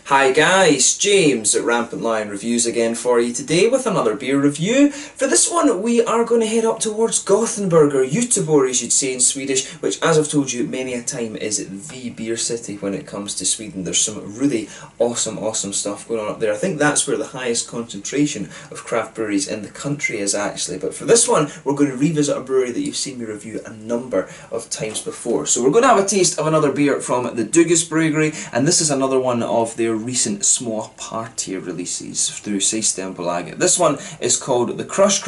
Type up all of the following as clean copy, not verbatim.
Hi guys, James at Rampant Lion Reviews again for you today with another beer review. For this one we are going to head up towards Gothenburg, or Göteborg as you'd say in Swedish, which as I've told you many a time is the beer city when it comes to Sweden. There's some really awesome stuff going on up there. I think that's where the highest concentration of craft breweries in the country is actually. But for this one we're going to revisit a brewery that you've seen me review a number of times before. So we're going to have a taste of another beer from the Bryggeri, and this is another one of their recent small party releases through Systembolaget. This one is called the Crush,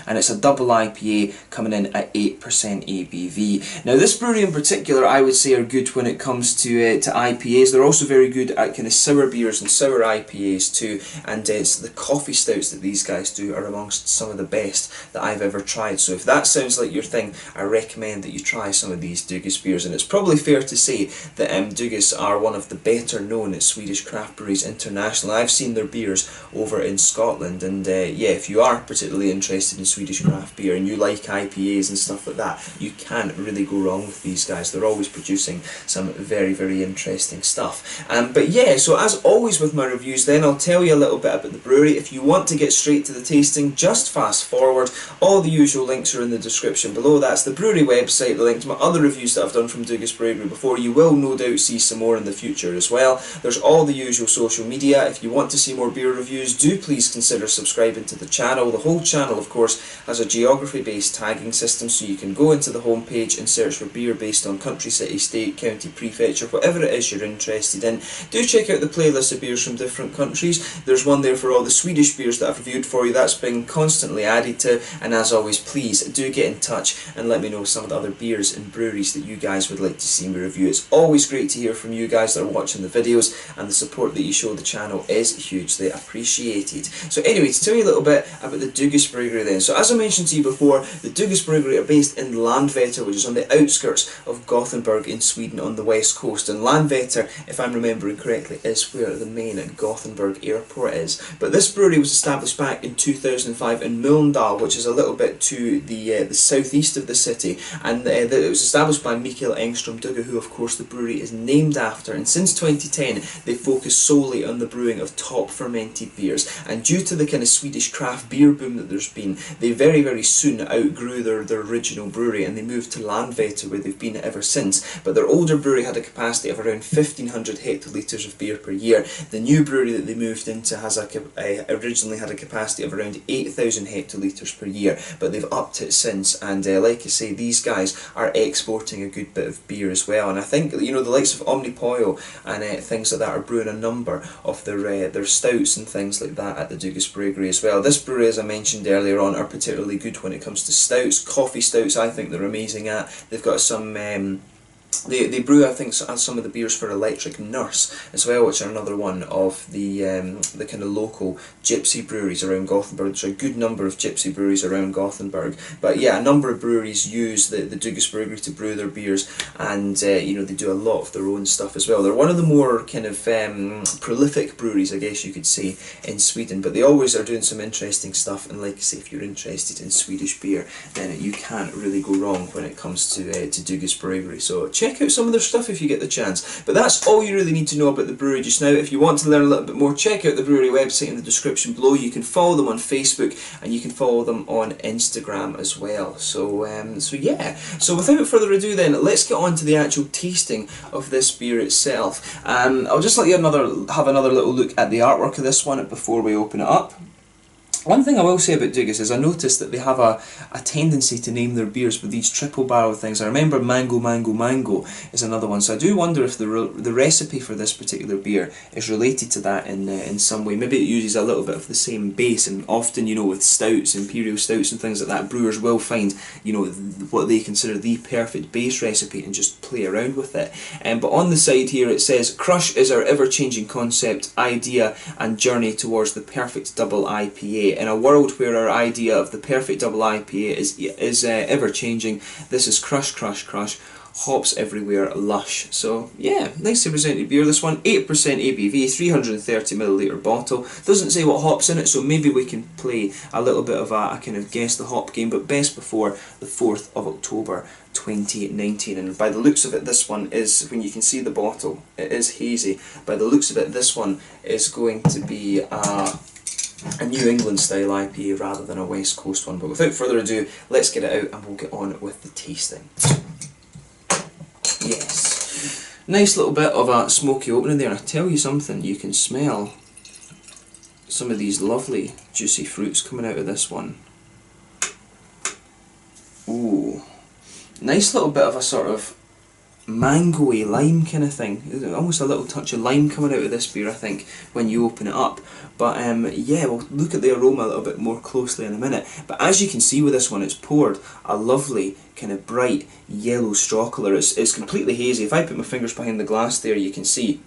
and it's a double IPA coming in at 8% ABV. Now this brewery in particular I would say are good when it comes to IPAs. They're also very good at kind of sour beers and sour IPAs too, and it's the coffee stouts that these guys do are amongst some of the best that I've ever tried. So if that sounds like your thing, I recommend that you try some of these Dugges beers, and it's probably fair to say that Dugges are one of the better known Swedish craft breweries internationally. I've seen their beers over in Scotland, and yeah, if you are particularly interested in Swedish craft beer and you like IPAs and stuff like that, you can't really go wrong with these guys. They're always producing some very interesting stuff. But yeah, so as always with my reviews then, I'll tell you a little bit about the brewery. If you want to get straight to the tasting, just fast forward. All the usual links are in the description below. That's the brewery website, the link to my other reviews that I've done from Dugges Bryggeri before. You will no doubt see some more in the future as well. There's all the usual social media. If you want to see more beer reviews, do please consider subscribing to the channel. The whole channel of course has a geography based tagging system, so you can go into the home page and search for beer based on country, city, state, county, prefecture, whatever it is you're interested in. Do check out the playlist of beers from different countries. There's one there for all the Swedish beers that I've reviewed for you. That's been constantly added to, and as always please do get in touch and let me know some of the other beers and breweries that you guys would like to see me review. It's always great to hear from you guys that are watching the videos, and the support that you show the channel is hugely appreciated. So anyway, to tell you a little bit about the Dugges Bryggeri then. So as I mentioned to you before, the Dugges Bryggeri are based in Landvetter, which is on the outskirts of Gothenburg in Sweden on the west coast. And Landvetter, if I'm remembering correctly, is where the main Gothenburg airport is. But this brewery was established back in 2005 in Mölndal, which is a little bit to the southeast of the city, and it was established by Mikael Engström Dugge, who of course the brewery is named after. And since 2010 they focus solely on the brewing of top fermented beers, and due to the kind of Swedish craft beer boom that there's been, they very soon outgrew their original brewery and they moved to Landvetter, where they've been ever since. But their older brewery had a capacity of around 1500 hectolitres of beer per year. The new brewery that they moved into has originally had a capacity of around 8000 hectolitres per year, but they've upped it since, and like I say, these guys are exporting a good bit of beer as well. And I think, you know, the likes of Omnipoyo and things like that are brewing a number of their stouts and things like that at the Dugges Bryggeri as well. This brewery, as I mentioned earlier on, are particularly good when it comes to stouts. Coffee stouts I think they're amazing at. They've got some they brew, I think, some of the beers for Electric Nurse as well, which are another one of the kind of local gypsy breweries around Gothenburg. There's a good number of gypsy breweries around Gothenburg, but yeah, a number of breweries use the Dugges Bryggeri to brew their beers, and you know, they do a lot of their own stuff as well. They're one of the more kind of prolific breweries, I guess you could say, in Sweden, but they always are doing some interesting stuff. And like I say, if you're interested in Swedish beer, then you can't really go wrong when it comes to Dugges Bryggeri. So check out some of their stuff if you get the chance. But that's all you really need to know about the brewery just now. If you want to learn a little bit more, check out the brewery website in the description below. You can follow them on Facebook and you can follow them on Instagram as well. So yeah, so without further ado then, let's get on to the actual tasting of this beer itself. I'll just let you have another little look at the artwork of this one before we open it up. One thing I will say about Dugges is I noticed that they have a tendency to name their beers with these triple barrel things. I remember Mango is another one, so I do wonder if the recipe for this particular beer is related to that in some way. Maybe it uses a little bit of the same base, and often, you know, with stouts, imperial stouts and things like that, brewers will find, you know, what they consider the perfect base recipe and just play around with it. But on the side here it says, "Crush is our ever-changing concept, idea and journey towards the perfect double IPA. In a world where our idea of the perfect double IPA is ever-changing, this is Crush, hops everywhere, lush." So yeah, nicely presented beer this one. 8% ABV, 330ml bottle. Doesn't say what hops in it, so maybe we can play a little bit of a kind of guess the hop game, but best before the 4th of October 2019. And by the looks of it, this one is, when you can see the bottle, it is hazy. By the looks of it, this one is going to be a New England style IPA rather than a West Coast one. But without further ado, let's get it out and we'll get on with the tasting. Yes, nice little bit of a smoky opening there. And I tell you something, you can smell some of these lovely juicy fruits coming out of this one. Ooh, nice little bit of a sort of mangoey lime kind of thing. Almost a little touch of lime coming out of this beer, I think, when you open it up. But yeah, we'll look at the aroma a little bit more closely in a minute. But as you can see with this one, it's poured a lovely kind of bright yellow straw colour. It's completely hazy. If I put my fingers behind the glass there, you can see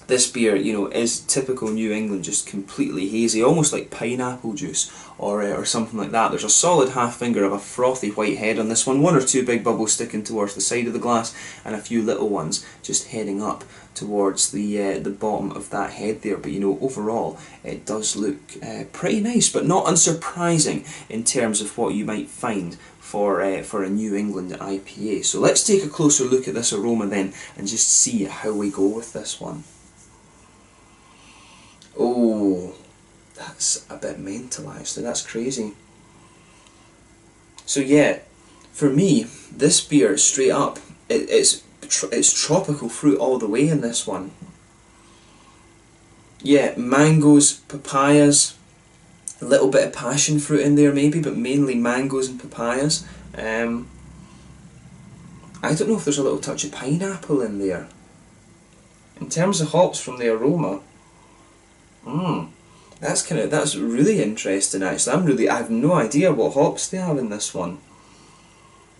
this beer, you know, is typical New England, just completely hazy, almost like pineapple juice or something like that. There's a solid half finger of a frothy white head on this one, one or two big bubbles sticking towards the side of the glass, and a few little ones just heading up towards the bottom of that head there. But you know, overall it does look pretty nice, but not unsurprising in terms of what you might find for a New England IPA. So let's take a closer look at this aroma then and just see how we go with this one. Oh, that's a bit mental actually, that's crazy. So yeah, for me, this beer straight up, it's tropical fruit all the way in this one. Yeah, mangoes, papayas, a little bit of passion fruit in there maybe, but mainly mangoes and papayas. I don't know if there's a little touch of pineapple in there. In terms of hops from the aroma, that's really interesting actually. I have no idea what hops they have in this one.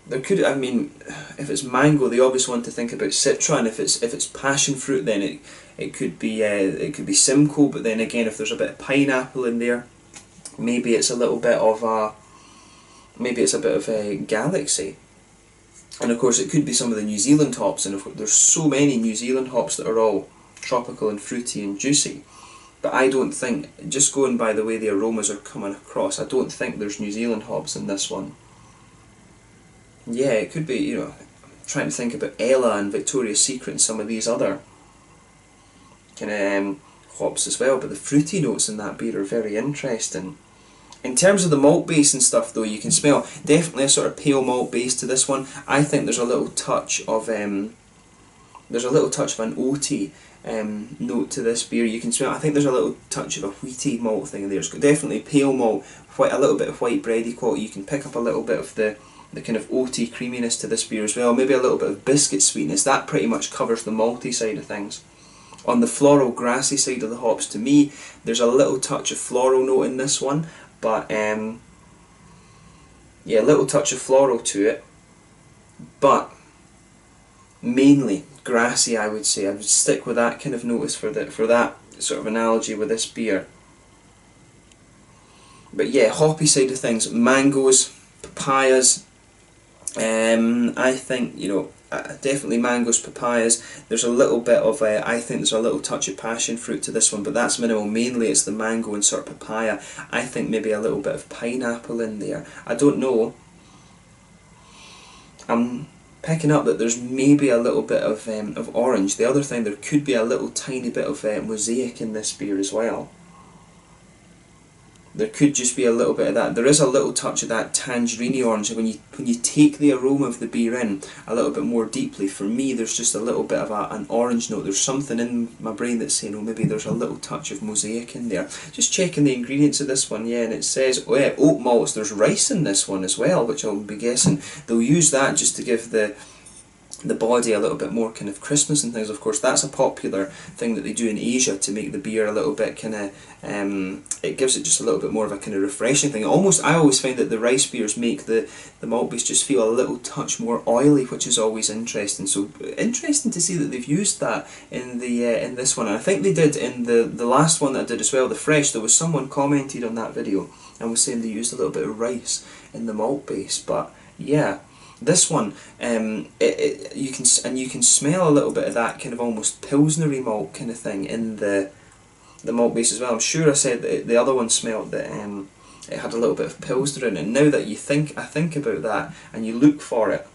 There could, I mean, if it's mango, the obvious one to think about Citra, and if it's passion fruit, then it could be Simcoe. But then again, if there's a bit of pineapple in there, maybe it's a little bit of a Galaxy. And of course, it could be some of the New Zealand hops, and of course, there's so many New Zealand hops that are all tropical and fruity and juicy. But I don't think, just going by the way the aromas are coming across, I don't think there's New Zealand hops in this one. Yeah, it could be, you know, I'm trying to think about Ella and Victoria's Secret and some of these other kind of hops as well, but the fruity notes in that beer are very interesting. In terms of the malt base and stuff though, you can smell definitely a sort of pale malt base to this one. I think there's a little touch of an oaty note to this beer. You can smell, I think there's a little touch of a wheaty malt thing in there. It's got definitely pale malt, a little bit of white bready quality. You can pick up a little bit of the kind of oaty creaminess to this beer as well. Maybe a little bit of biscuit sweetness. That pretty much covers the malty side of things. On the floral grassy side of the hops, to me, there's a little touch of floral note in this one, but yeah, a little touch of floral to it, but mainly grassy, I would say. I would stick with that kind of notice for that sort of analogy with this beer. But yeah, hoppy side of things, mangoes, papayas. I think, you know, definitely mangoes, papayas. There's a little bit of I think there's a little touch of passion fruit to this one, but that's minimal. Mainly it's the mango and sort of papaya. I think maybe a little bit of pineapple in there. I don't know. I'm picking up that there's maybe a little bit of orange. The other thing, there could be a little tiny bit of mosaic in this beer as well. There could just be a little bit of that. There is a little touch of that tangerine orange. When you take the aroma of the beer in a little bit more deeply, for me there's just a little bit of an orange note. There's something in my brain that's saying, oh, maybe there's a little touch of mosaic in there. Just checking the ingredients of this one, yeah, and it says, oh yeah, oat malts. There's rice in this one as well, which I'll be guessing they'll use that just to give the body a little bit more kind of crispness and things. Of course, that's a popular thing that they do in Asia to make the beer a little bit kind of, it gives it just a little bit more of a kind of refreshing thing. I always find that the rice beers make the malt base just feel a little touch more oily, which is always interesting. So interesting to see that they've used that in in this one. And I think they did in the last one that I did as well, the fresh. There was someone commented on that video and was saying they used a little bit of rice in the malt base. But yeah, this one, you can smell a little bit of that kind of almost pilsnery malt kind of thing in the malt base as well. I'm sure I said that the other one smelled that it had a little bit of pilsner in it. And now that I think about that and you look for it,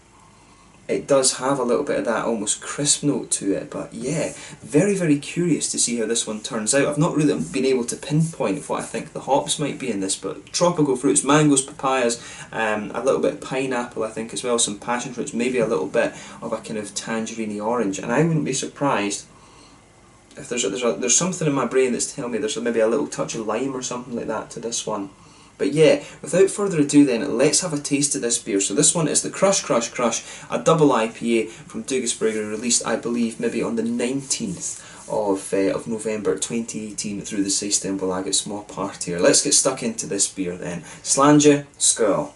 it does have a little bit of that almost crisp note to it. But yeah, very, very curious to see how this one turns out. I've not really been able to pinpoint what I think the hops might be in this, but tropical fruits, mangoes, papayas, a little bit of pineapple I think as well, some passion fruits, maybe a little bit of a kind of tangerine orange, and I wouldn't be surprised if there's something in my brain that's telling me there's maybe a little touch of lime or something like that to this one. But yeah, without further ado then, let's have a taste of this beer. So this one is the Crush Crush Crush, a double IPA from Dugas Bryggeri, released I believe maybe on the 19th of November 2018 through the Systembolaget Small Party. Let's get stuck into this beer then. Slange, skål.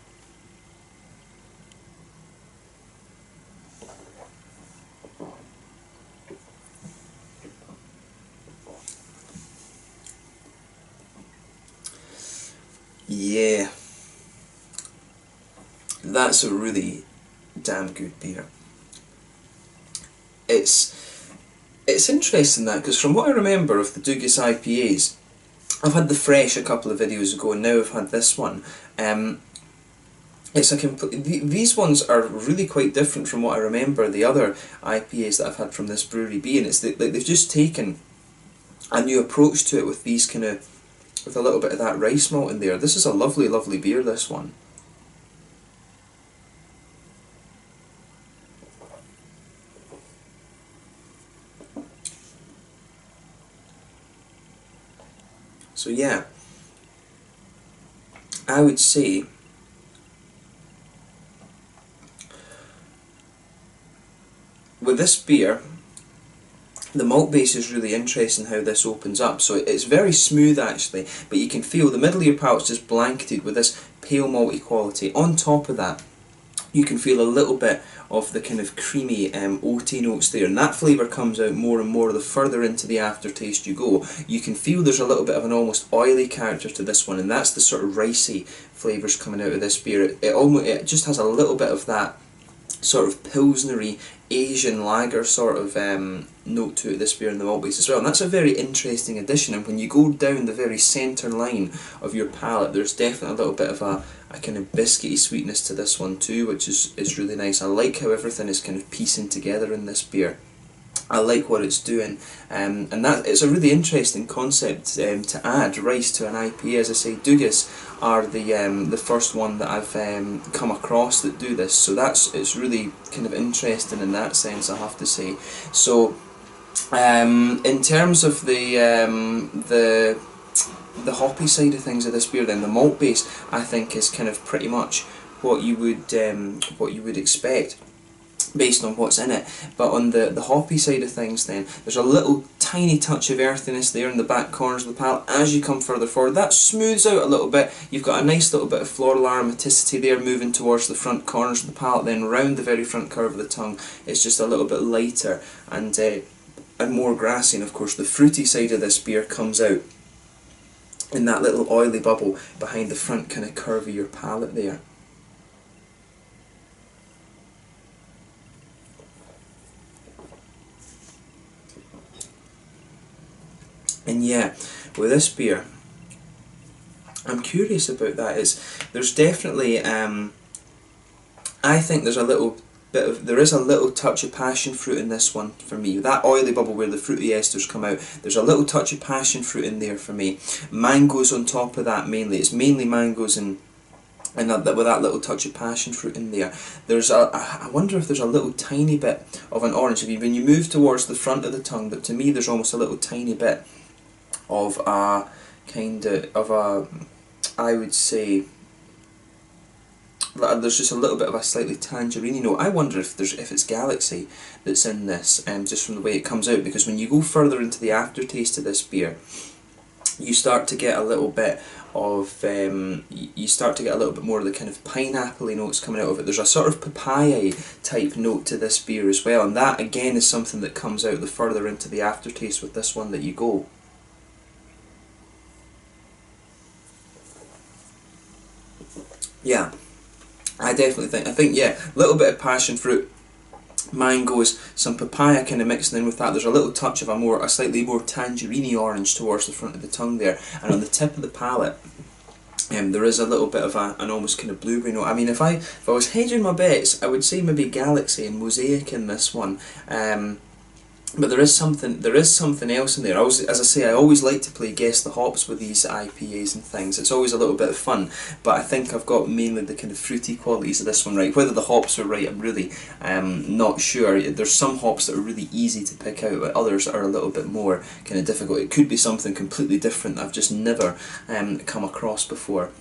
Yeah, that's a really damn good beer. It's interesting that, because from what I remember of the Dugas IPAs, I've had the Fresh a couple of videos ago and now I've had this one. It's these ones are really quite different from what I remember the other IPAs that I've had from this brewery being. It's like they've just taken a new approach to it with these kind of, with a little bit of that rice malt in there. This is a lovely, lovely beer, this one. So yeah, I would say with this beer, the malt base is really interesting how this opens up. So it's very smooth actually, but you can feel the middle of your palate's just blanketed with this pale malty quality. On top of that, you can feel a little bit of the kind of creamy oaty notes there, and that flavour comes out more and more the further into the aftertaste you go. You can feel there's a little bit of an almost oily character to this one, and that's the sort of ricey flavours coming out of this beer. It just has a little bit of that sort of pilsnery Asian lager sort of note to it, this beer, in the malt base as well, and that's a very interesting addition. And when you go down the very centre line of your palate, there's definitely a little bit of a kind of biscuity sweetness to this one too, which is really nice. I like how everything is kind of piecing together in this beer. I like what it's doing, and that it's a really interesting concept to add rice to an IPA. As I say, Dugas are the first one that I've come across that do this, so it's really kind of interesting in that sense, I have to say. So in terms of the hoppy side of things of this beer, then the malt base I think is kind of pretty much what you would expect based on what's in it. But on the hoppy side of things then, there's a little tiny touch of earthiness there in the back corners of the palate. As you come further forward, that smooths out a little bit. You've got a nice little bit of floral aromaticity there moving towards the front corners of the palate, then round the very front curve of the tongue it's just a little bit lighter and more grassy, and of course the fruity side of this beer comes out in that little oily bubble behind the front kind of curve of your palate there. And yeah, with this beer, I'm curious about that. There's definitely, I think there's a little bit of, there is a little touch of passion fruit in this one for me. That oily bubble where the fruity esters come out, there's a little touch of passion fruit in there for me. Mangoes on top of that mainly. It's mainly mangoes and that, with that little touch of passion fruit in there. I wonder if there's a little tiny bit of an orange. When you move towards the front of the tongue, but to me there's almost a little tiny bit of a I would say there's just a little bit of a slightly tangerine note. I wonder if it's Galaxy that's in this, just from the way it comes out, because when you go further into the aftertaste of this beer, you start to get a little bit of more of the kind of pineapple-y notes coming out of it. There's a sort of papaya type note to this beer as well, and that again is something that comes out the further into the aftertaste with this one that you go. Yeah, I definitely think yeah, a little bit of passion fruit, mangoes, some papaya kind of mixing in with that. There's a little touch of a slightly more tangerine orange towards the front of the tongue there, and on the tip of the palate There is a little bit of an almost kind of blueberry note. I mean, if I was hedging my bets, I would say maybe Galaxy and Mosaic in this one. But there is something else in there. As I say, I always like to play guess the hops with these IPAs and things. It's always a little bit of fun, but I think I've got mainly the kind of fruity qualities of this one right. Whether the hops are right, I'm really not sure. There's some hops that are really easy to pick out, but others are a little bit more kind of difficult. It could be something completely different that I've just never come across before.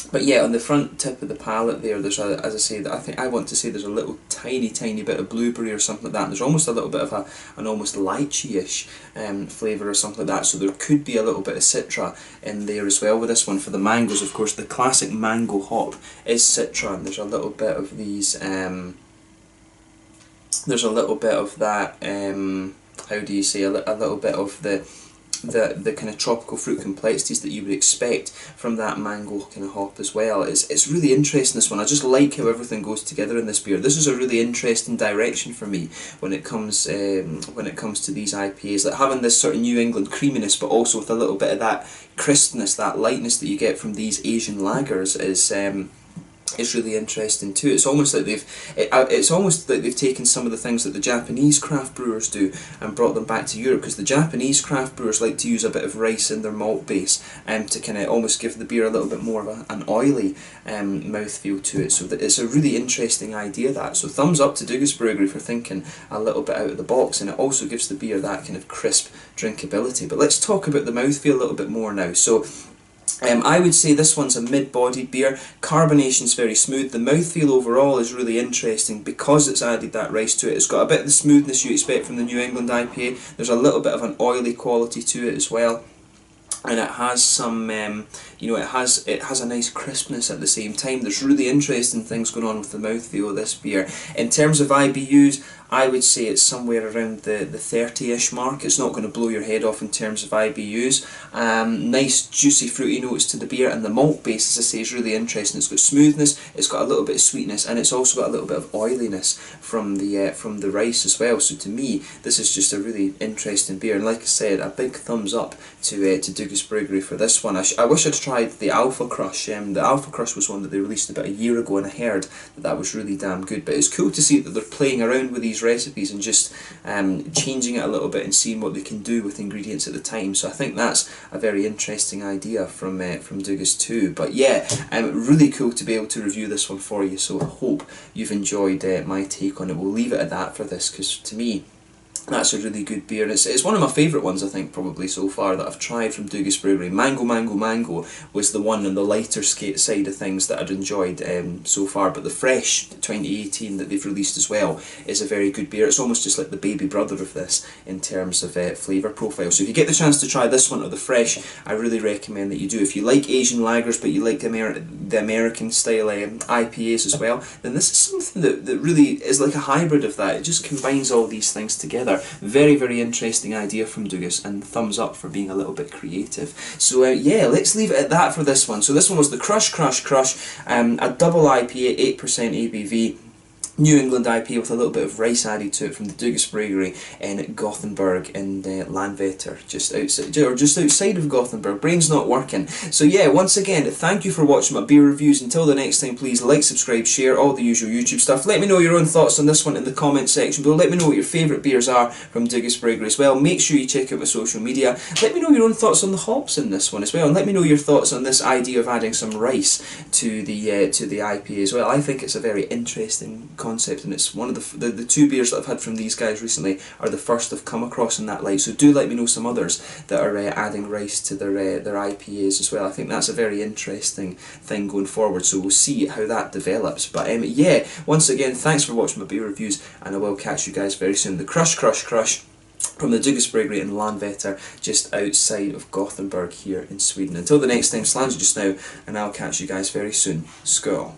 But yeah, on the front tip of the palate there, there's a, as I say, I want to say there's a little tiny bit of blueberry or something like that. And there's almost a little bit of an almost lychee-ish flavour or something like that. So there could be a little bit of Citra in there as well with this one. For the mangoes, of course, the classic mango hop is Citra, and there's a little bit of these. There's a little bit of that. How do you say? A little bit of the kind of tropical fruit complexities that you would expect from that mango kind of hop as well. It's really interesting, this one. I just like how everything goes together in this beer. This is a really interesting direction for me when it comes to these IPAs, like having this sort of New England creaminess, but also with a little bit of that crispness, that lightness that you get from these Asian lagers is really interesting too. It's almost like they've taken some of the things that the Japanese craft brewers do and brought them back to Europe, because the Japanese craft brewers like to use a bit of rice in their malt base to kind of almost give the beer a little bit more of an oily mouthfeel to it. So that it's a really interesting idea, that. So thumbs up to Dougas Bryggeri for thinking a little bit out of the box, and it also gives the beer that kind of crisp drinkability. But let's talk about the mouthfeel a little bit more now. So I would say this one's a mid-bodied beer. Carbonation's very smooth. The mouthfeel overall is really interesting because it's added that rice to it. It's got a bit of the smoothness you expect from the New England IPA. There's a little bit of an oily quality to it as well. And it has some, you know, it has a nice crispness at the same time. There's really interesting things going on with the mouthfeel of this beer. In terms of IBUs, I would say it's somewhere around the 30-ish mark. It's not going to blow your head off in terms of IBUs. Nice juicy fruity notes to the beer, and the malt base, as I say, is really interesting. It's got smoothness, it's got a little bit of sweetness, and it's also got a little bit of oiliness from the rice as well. So to me, this is just a really interesting beer. And like I said, a big thumbs up to Dougas Bryggeri for this one. I wish I'd tried the Alpha Crush. The Alpha Crush was one that they released about a year ago, and I heard that was really damn good. But it's cool to see that they're playing around with these recipes and just changing it a little bit and seeing what they can do with ingredients at the time. So I think that's a very interesting idea from Dougas too. But yeah, really cool to be able to review this one for you. So I hope you've enjoyed my take on it. We'll leave it at that for this, because to me, that's a really good beer. It's one of my favourite ones, I think, probably so far that I've tried from Dougas Bryggeri. Mango was the one on the lighter side of things that I'd enjoyed so far, but the Fresh 2018 that they've released as well is a very good beer. It's almost just like the baby brother of this in terms of flavour profile. So if you get the chance to try this one or the Fresh, I really recommend that you do. If you like Asian lagers but you like the American style IPAs as well, then this is something that really is like a hybrid of that. It just combines all these things together. Very, very interesting idea from Dougas, and thumbs up for being a little bit creative. So yeah, let's leave it at that for this one. So this one was the Crush, a double IPA, 8% ABV. New England IPA with a little bit of rice added to it from the Dougas Bryggeri in Gothenburg in Landvetter, just outside of Gothenburg. Brain's not working. So yeah, once again, thank you for watching my beer reviews. Until the next time, please like, subscribe, share, all the usual YouTube stuff. Let me know your own thoughts on this one in the comment section below. Let me know what your favourite beers are from Dougas Bryggeri as well. Make sure you check out my social media. Let me know your own thoughts on the hops in this one as well, and let me know your thoughts on this idea of adding some rice to the IPA as well. I think it's a very interesting concept, and it's one of the two beers that I've had from these guys recently are the first I've come across in that light. So do let me know some others that are adding rice to their IPAs as well. I think that's a very interesting thing going forward, so we'll see how that develops. But yeah, once again, thanks for watching my beer reviews, and I will catch you guys very soon. The Crush from the Dougas Bryggeri in Landvetter, just outside of Gothenburg here in Sweden. Until the next time, Slans just now, and I'll catch you guys very soon. Skål.